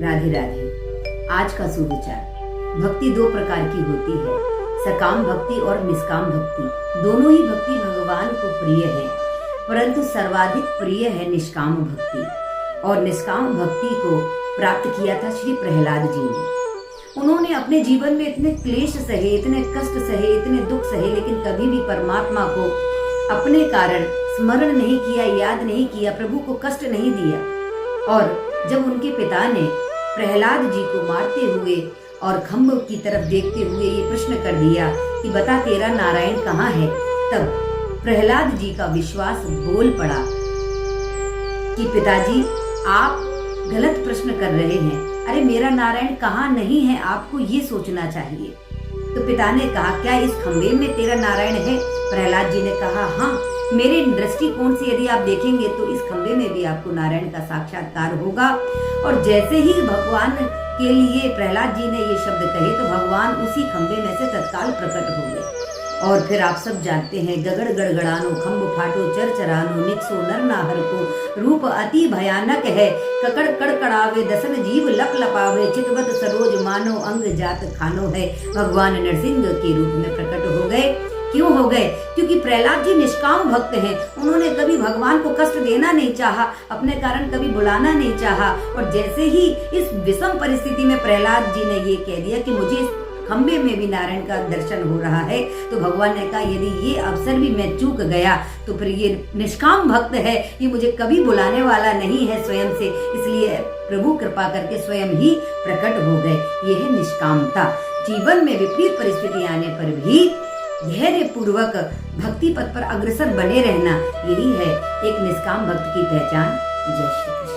राधे राधे। आज का सुविचार, भक्ति दो प्रकार की होती है, सकाम भक्ति और निष्काम भक्ति। दोनों ही भक्ति भगवान को प्रिय है, परंतु सर्वाधिक प्रिय है निष्काम भक्ति। और निष्काम भक्ति को प्राप्त किया था श्री प्रहलाद जी ने। उन्होंने अपने जीवन में इतने क्लेश सहे, इतने कष्ट सहे, इतने दुख सहे, लेकिन कभी भी परमात्मा को अपने कारण स्मरण नहीं किया, याद नहीं किया, प्रभु को कष्ट नहीं दिया। और जब उनके पिता ने प्रहलाद जी को मारते हुए और खम्भ की तरफ देखते हुए ये प्रश्न कर दिया कि बता तेरा नारायण कहाँ है, तब प्रहलाद जी का विश्वास बोल पड़ा कि पिताजी आप गलत प्रश्न कर रहे हैं। अरे मेरा नारायण कहाँ नहीं है, आपको ये सोचना चाहिए। तो पिता ने कहा क्या इस खंबे में तेरा नारायण है? प्रहलाद जी ने कहा हाँ, मेरे दृष्टिकोण से यदि आप देखेंगे तो इस खंबे में भी आपको नारायण का साक्षात्कार होगा। और जैसे ही भगवान के लिए प्रहलाद जी ने ये शब्द कहे तो भगवान उसी खंबे में से तत्काल प्रकट हो गए। और फिर आप सब जानते हैं, गगड़ गड़गड़ानो खम्भ फाटो चरचरानो, निकसो नर नाहर को रूप अति भयानक है, ककड़ कड़कड़ावे दसन जीव लप लपावे, चितवत सरोज मानो अंग जात खानो है। भगवान नरसिंह के रूप में प्रकट हो गए। क्यों हो गए? क्योंकि प्रहलाद जी निष्काम भक्त हैं। उन्होंने कभी भगवान को कष्ट देना नहीं चाहा, अपने कारण कभी बुलाना नहीं चाहा। और जैसे ही इस विषम परिस्थिति में प्रहलाद जी ने ये कह दिया कि मुझे इस खंबे में भी नारायण का दर्शन हो रहा है, तो भगवान ने कहा यदि ये अवसर भी मैं चूक गया तो फिर ये निष्काम भक्त है, ये मुझे कभी बुलाने वाला नहीं है स्वयं से, इसलिए प्रभु कृपा करके स्वयं ही प्रकट हो गए। ये है निष्कामता। जीवन में विपरीत परिस्थिति आने पर भी धैर्य पूर्वक भक्ति पथ पर अग्रसर बने रहना, यही है एक निष्काम भक्त की पहचान। जय श्री कृष्ण।